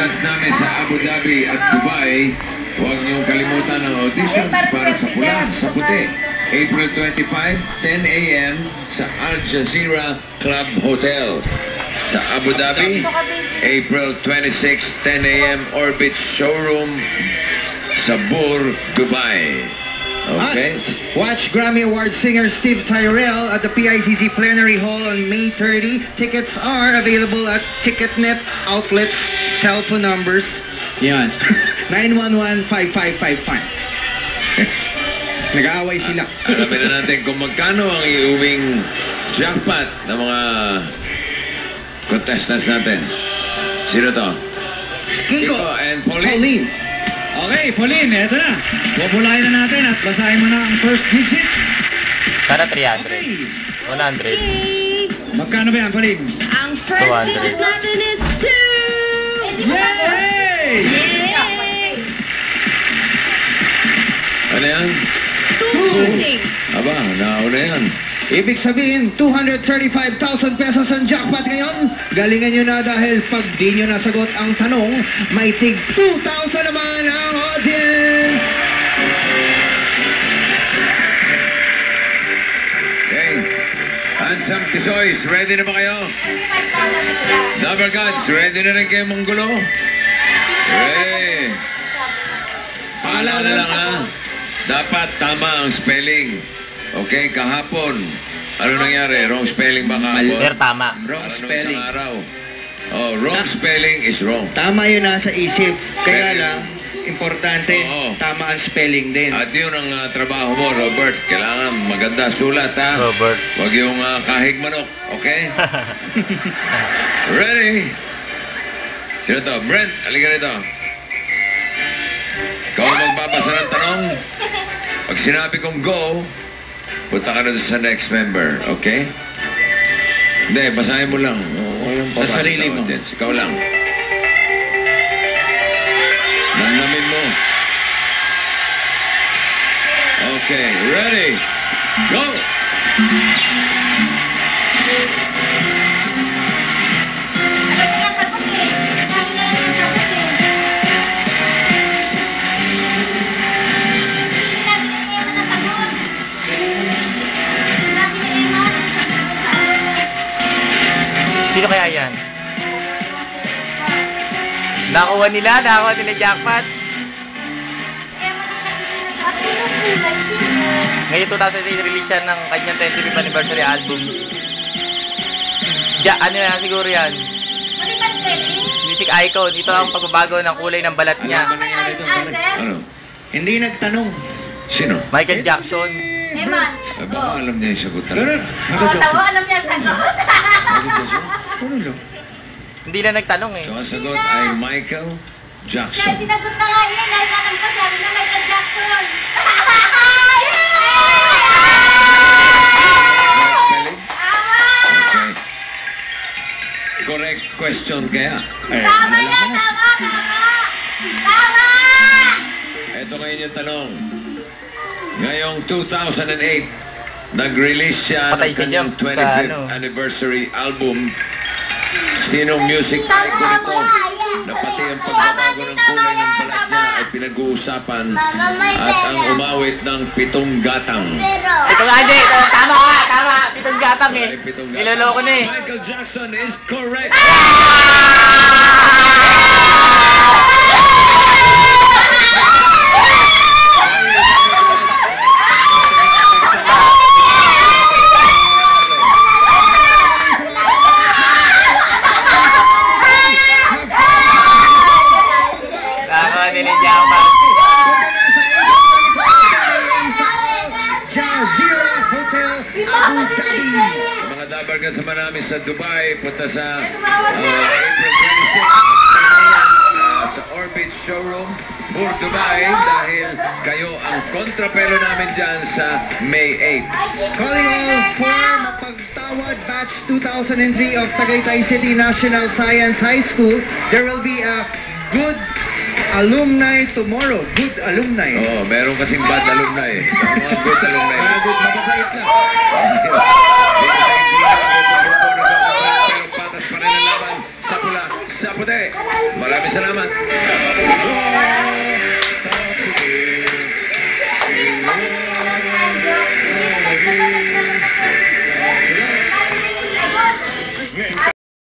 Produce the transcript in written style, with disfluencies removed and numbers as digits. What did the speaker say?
branch namin sa Abu Dhabi at Dubai. Huwag niyong kalimutan ang auditions para sa pula sa puti. April 25, 10 a.m. sa Al Jazeera Club Hotel. Sa Abu Dhabi, April 26, 10 a.m. Orbit Showroom sa Bur, Dubai. Okay. Watch Grammy Award singer Steve Tyrell at the PICC Plenary Hall on May 30. Tickets are available at TicketNet outlets. Telephone numbers. Yan. 911-5555. Nag-aaway sila. Alamin na natin kung magkano ang iuwing jackpot ng mga contestants natin. Sino to? Kiko and Pauline. Okay, Pauline, eto na. Pupulain na natin at basahin mo na ang first digit. Sana 300. Okay. 100. Magkano ba yan, Pauline? Ang first 200. digit natin is 2! Yay! Yay! Ano yan? 2! Aba, nauna yan. Ibig sabihin, 235,000 pesos ang jackpot ngayon. Galingan nyo na dahil pag di nyo nasagot ang tanong, may tig 2,000 naman ang audience. Okay. Handsome Tisoys, ready na ba kayo? Number Gods, ready na rin kayo manggulo? Ready. Paalala lang ha. Dapat tama ang spelling. Okay, kahapon. Ano nangyari? Wrong spelling ba kahapon? Pero tama. Wrong spelling. Isang araw. Oh, wrong spelling is wrong. Tama yun nasa isip. Kaya lang, importante, Oo. tama ang spelling din. At yun ang trabaho mo, Robert. Kailangan maganda sulat, ha? Robert. Huwag yung kahig manok, okay? Ready? Sino to? Brent, halika rito. Ikaw ang magbabasa ng tanong. Pag sinabi kong go, punta ka na doon sa next member, okay? Hindi, basahin mo lang. Walang Sa sarili mo. audience. Ikaw lang. Namnamin mo. Okay, ready? Go! Sino kaya yan? Nakuha nila jackpot. Ngayon 2008 release siya ng kanyang 25th anniversary album. Ano yan siguro yan? Music icon. Ito ang pagbabago ng kulay ng balat niya. Ano? Hindi nagtanong. Sino? Michael Jackson. Eman. Ay, baka alam niya yung sagot Ganun. talaga. Tawa, alam niya ang sagot. Ano lang? Hindi na nagtanong eh. So, ang sagot ay Michael Siya, Jackson. sinagot na nga yun. Dahil alam pa sabi na Michael Jackson. Okay. Correct question kaya. Tama yan, tama, tama. Tama! Ito ngayon yung tanong. Ngayong 2008, nag-release siya Patay ng si kanyang Jump sa 25th ano. anniversary album. Sinong music icon ito na pati ang pagbabago ng kulay ng balat niya ay pinag-uusapan at ang umawit ng 7 gatang. Ito nga di. Tama ka. Tama. Pitong gatang eh. Ay, 7 gatang. Niloloko na eh. Michael Jackson is correct. Mga dabargan sa marami sa Dubai, punta sa April 26 sa Orbit Showroom, Bur, Dubai, dahil kayo ang kontrapelo namin dyan sa May 8. Calling all for Mapagtawad Batch 2003 of Tagaytay City National Science High School. There will be a good alumni tomorrow. Good alumni. Oo, meron kasing bad alumni. Mga good alumni. Good, mababait lang. Pero patas pa rin ang laban sa pula sa puti. Maraming salamat.